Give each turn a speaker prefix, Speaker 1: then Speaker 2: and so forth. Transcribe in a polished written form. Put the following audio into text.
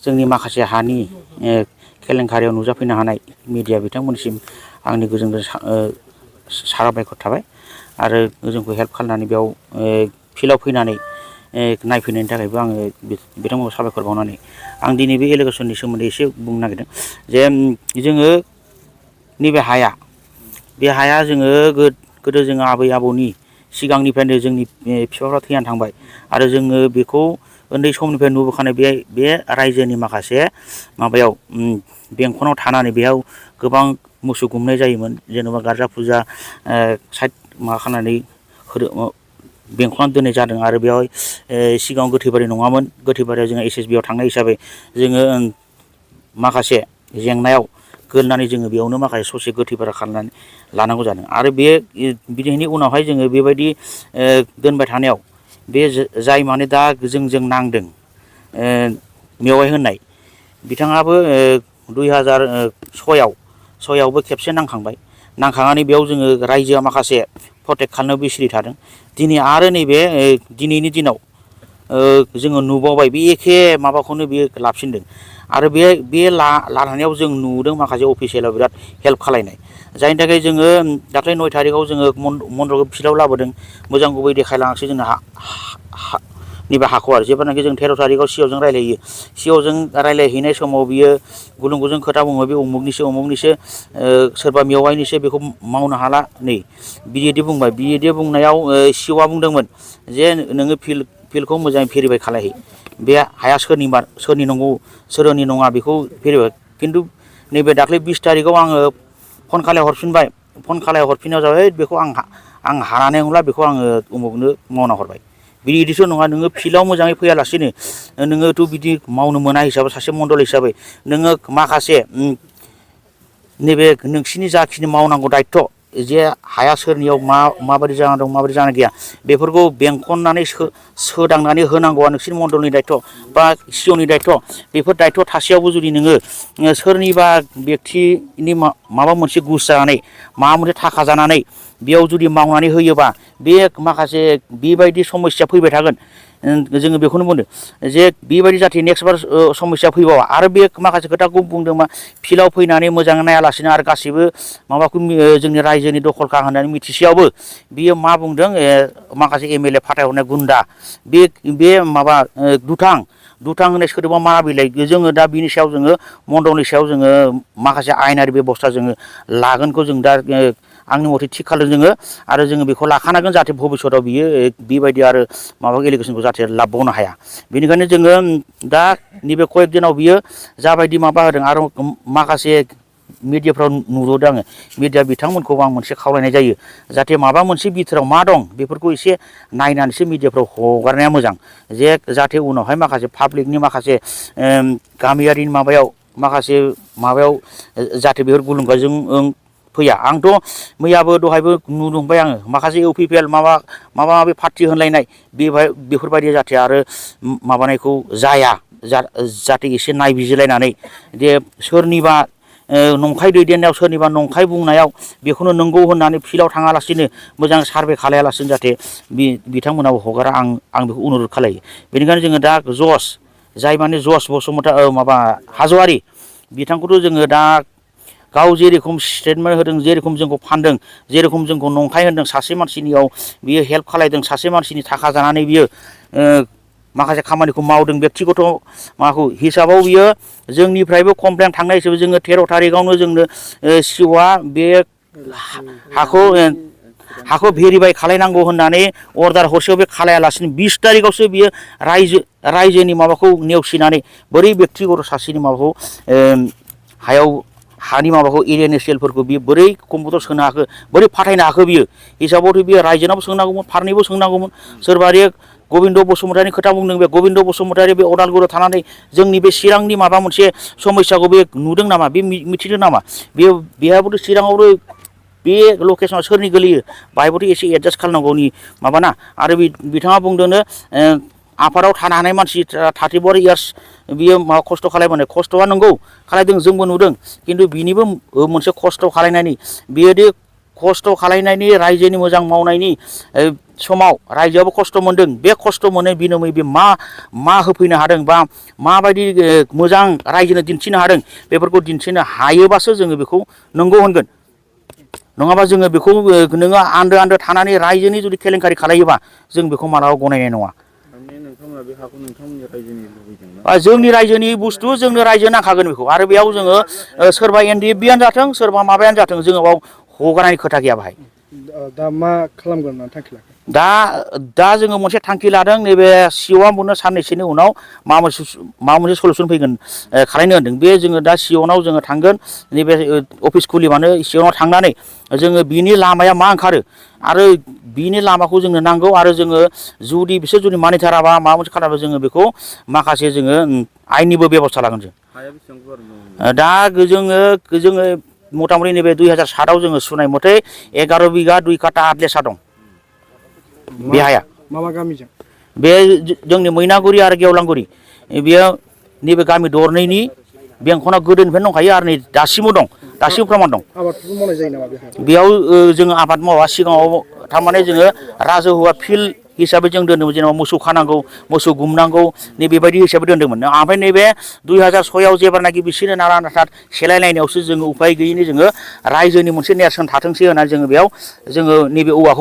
Speaker 1: जोंनि माखासे हानि केलेंकारियाव नुजाफैनो हानाय मिडिया बिथांमोननिसिम आंनि गोजोन साबायखर थाबाय आरो जोंखौ हेल्प खालामनानै बेयाव फिल्डआव फैनानै नायफैनायनि थाखायबो आङो बिथांमोनखौ साबायखर बावनानै आं दिनै बे एलिगेसननि सोमोन्दै एसे बुंनो नागिरदों जे जोङो नैबे हाया बे हाया जोङो गोदो जोङो आबै आबौनि सिगांनिफ्रायनो जोंनि बिफाफ्रा थैनानै थांबाय आरो जोङो बेखौ उन्दै समनिफ्राय नुबोखानाय बे रायजोनि माखासे माबायाव बेंखनाव थानानै बेयाव गोबां मोसौ गुमनाय जायोमोन जेनेबा गारजा फुजा साइड माबा खालामनानै बेंखनानै दोननाय जादों आरो बेवहाय सिगाङाव गोथैबारि नङामोन गोथैबारियाव जोङो SSB आव थांनाय हिसाबै जोङो माखासे जेंनायाव गोलैनानै जोङो बेयावनो माखासे ससे गोथैबारि खालामनानै लानांगौ जादों आरो बे बिदिनि उनावहाय जोङो बेबायदि दोनबाय थानायाव बे जाय माने दा जोंजों नांदों मेवाइ होननाय बिथाङाबो 2006आवबो खेबसे नांखांबाय नांखांनानै बेयाव जोङो रायजोआ माखासे प्रटेक्ट खालामनो बिसिरि थादों दिनै आरो नैबे दिनैनि दिनाव जोङो नुबावबाय बे एखे माबाखौनो बियो लाफिनदों आरो बे लानायाव जों नुदों माखासे अफिसियेलाव बिराद हेल्प खालायनाय जायनि थाखाय जोङो दाख्लै 9 थारिखआव जोङो मन्दलखौ फिल्डआव लाबोदों मोजां गुबै देखायलाङासै जोंनो नैबे हाखौ आरो जेब्लानाखि जों 13 थारिखआव सिअजों रायलायो सिअजों रायलायहैनाय समाव बियो गुलुं गुजुं खोथा बुङो बे उमुगनिसो सोरबा मेवाइनिसो बेखौ मावनो हाला नै बिदि बुंबाय बिदि बुंनायाव सिअआ बुंदोंमोन जे नोङो फिल्डखौ मोजाङै भेरिफाइ खालामहै बे हाया सोरनि नंगौ सोरनि नङा बेखौ भेरिफाइ खिन्थु नैबे दाख्लै 20 थारिखआव आङो फन खालाय हरफिननायाव जाबाय बेखौ आं हानाय नंला बेखौ आङो उमुगनो मावना हरबाय बिदिथ' नङा नोङो फिल्डआव मोजाङै फैयालासेनो नोङोथ' बिदि मावनो मोना हिसाबै सासे मण्डल हिसाबै नोङो माखासे नैबे नोंसिनि जाखिनि मावनांगौ दायथ' जे हाया सोरनियाव माबायदि जाना दं माबायदि जाना गैया बेफोरखौ बेंखननानै सोदांनानै होनांगौआ नोंसिनि मण्डलनि दायथ' बा सिअनि दायथ' बेफोर दायथ' थासेयावबो जुदि नोङो सोरनिबा बेक्तिनि माबा मोनसे घुस जानानै माबा मोनसे थाखा जानानै बेयाव जुदि मावनानै होयोबा बे माखासे बेबायदि समस्या फैबाय थागोन जोङो बेखौनो बुंदों जे बेबायदि जाहाथे नेक्स्ट बार समस्या फैबावा आरो बे माखासे खोथाखौ बुंदों मा फिल्डआव फैनानै मोजाङै नायालासिनो आरो गासिबो माबाखौ जोंनि रायजोनि दखलखा होननानै मिथिसेयावबो बियो मा बुंदों माखासे MLA फाथायहरनाय गुन्दा बे माबा दुथां होननाय सोदोबा मा बिलाइ जोङो दा बिनि सायाव जोङो मण्डलनि सायाव जोङो माखासे आयेनारि बेबस्था जोङो लागोनखौ जों दा आंनि मथे थिग खालामदों जोङो आरो जोङो बेखौ लाखानांगोन जाहाथे भबिसतआव बियो बेबायदि आरो माबा एलिगेसनखौ जाहाथे लाबबावनो हाया बेनिखायनो जोङो दा नैबे कयेक दिनाव बियो जाबायदि माबा होदों आरो माखासे मिडियाफ्राव नुबोदों आङो मिडिया बिथांमोनखौ आं मोनसे खावलायनाय जायो जाहाथे माबा मोनसे बिथोराव मा दं बेफोरखौ एसे नायनानैसो मिडियाफ्राव हगारनाया मोजां जे जाहाथे उनावहाय माखासे पाब्लिकनि माखासे गामियारिनि माखासे माबायाव जाहाथे बेफोर गुलुंगाजों फैया आंथ' मैयाबो दहायबो नुदोंबाय आङो माखासे UPPL माबा पार्टि होनलायनाय बेफोरबायदि जाहाथे आरो माबानायखौ जाया जाहाथे एसे नायबिजिरलायनानै जे सोरनिबा नंखाय दैदेननायाव सोरनिबा नंखाय बुंनायाव बेखौनो नंगौ होननानै फिल्डआव थाङालासिनो मोजां सार्भे खालायालासिनो जाहाथे बिथांमोनाव हगारा आं बेखौ अनुरद खालायो बेनिखायनो जोङो दा जाय माने जस बसुमतारी माबा हाज'वारि बिथांखौथ' जोङो दा गाव जेरेखम स्टेटमेन्ट होदों जेरेखम जोंखौ फानदों जेरेखम जोंखौ नंखाय होनदों सासे मानसिनियाव बियो हेल्प खालायदों सासे मानसिनि थाखा जानानै बियो माखासे खामानिखौ मावदों बेक्तिगत माबाखौ हिसाबाव बियो जोंनिफ्रायबो कमप्लेन थांनाय हिसाबै जोङो 13 थारिखआवनो जोंनो सिअआ बे हाखौ भेरिफाइ खालायनांगौ होननानै अर्डार हरसेयाव बे खालायालासिनो 20 थारिखआवसो बियो रायजोनि माबाखौ नेवसिनानै बोरै बेक्तिगत सासेनि माबाखौ हानि माबाखौ एरियानि सेलफोरखौ बियो बोरै कम्पिउटार सोनो हाखो बोरै फाथायनो हाखो बियो हिसाबावथ' बियो रायजोनावबो सोंनांगौमोन फारनैबो सोंनांगौमोन सोरबा गबिन्द बसुमतारीनि खोथा बुंदों बे गबिन्द बसुमतारी बे अदालगुरियाव थानानै जोंनि बे चिरांनि माबा मोनसे समस्याखौ बे नुदों नामा बे मिथिदों नामा बेहाबोथ' चिराङावबो बे लकेसनाव सोरनि गोलैयो बाहायबोथ' एसे एडजास्ट खालामनांगौनि माबाना आरो बिथाङा बुंदोंनो आफादाव थानो हानाय मानसि 34 इयार्स बियो माबा खस्थ' खालायबोनाय खस्थ'आ नंगौ खालायदों जोंबो नुदों खिन्थु बिनिबो मोनसे खस्थ' खालायनायनि बियोदि खस्थ' खालायनायनि रायजोनि मोजां मावनायनि समाव रायजोआबो खस्थ' मोनदों बे खस्थ' मोननाय बिनिमय बे मा होफैनो हादों बा माबायदि मोजां रायजोनो दिन्थिनो हादों बेफोरखौ दिन्थिनो हायोबासो जोङो बेखौ नंगौ होनगोन नङाबा जोङो बेखौ नोङो आन्दो थानानै रायजोनि जुदि केलेंकारि खालायोबा जों बेखौ मालाबा गनायनाय नङा जोंनि रायजोनि बुस्थु जोंनो रायजो नांखागोन बेखौ आरो बेयाव जोङो सोरबा NDFBआनो जाथों सोरबा माबायानो जाथों जोङो बाव हगारनायनि खोथा गैया बाहाय
Speaker 2: दा मा खालामगोन होनना थांखि लाखो
Speaker 1: दा जोङो मोनसे थांखि लादों नैबे सिअआ मोननो साननैसोनि उनाव माबा मोनसे सलुसन फैगोन खालायनो होनदों बे जोङो दा सिअनाव जोङो थांगोन नैबे अफिस खुलिबानो सिअनाव थांनानै जोङो बिनि लामाया मा ओंखारो आरो बिनि लामाखौ जोंनो नांगौ आरो जोङो जुदि बिसोर जुदि मानिथाराबा माबा मोनसे खालामबा जोङो बेखौ माखासे जोङो आयेननिबो बेबस्था लागोन जों दा जोङो मथा मथि नैबे 2007आव जोङो सुनाय मथे 11 बिगा 2 काटा आदलेसा दं बे हाया
Speaker 2: मा गामिजों
Speaker 1: बे जोंनि मैनागुरि आरो गेवलांगुरि बेयो नैबे गामि दरनैनि बेंखना गोदोनिफ्रायनो दंखायो आरो नै दासिमबो दं दासिमबो प्रमान दं
Speaker 2: आबादफोर मावनाय जायो नामा
Speaker 1: बेयाव जोङो आबाद मावा सिगाङाव थारमाने जोङो राजहुवा फिल्ड हिसाबै जों दोन्दोंमोन जेनेबा मोसौ खानांगौ मोसौ गुमनांगौ नैबेबायदि हिसाबै दोन्दोंमोन ओमफ्राय नैबे 2006आव जेब्लानाखि बिसोरो नारा नाथा सेलायलायनायावसो जोङो उफाय गैयैनि जोङो रायजोनि मोनसे नेरसोन थाथोंसै होननानै जोङो बेयाव जोङो नैबे औवाखौ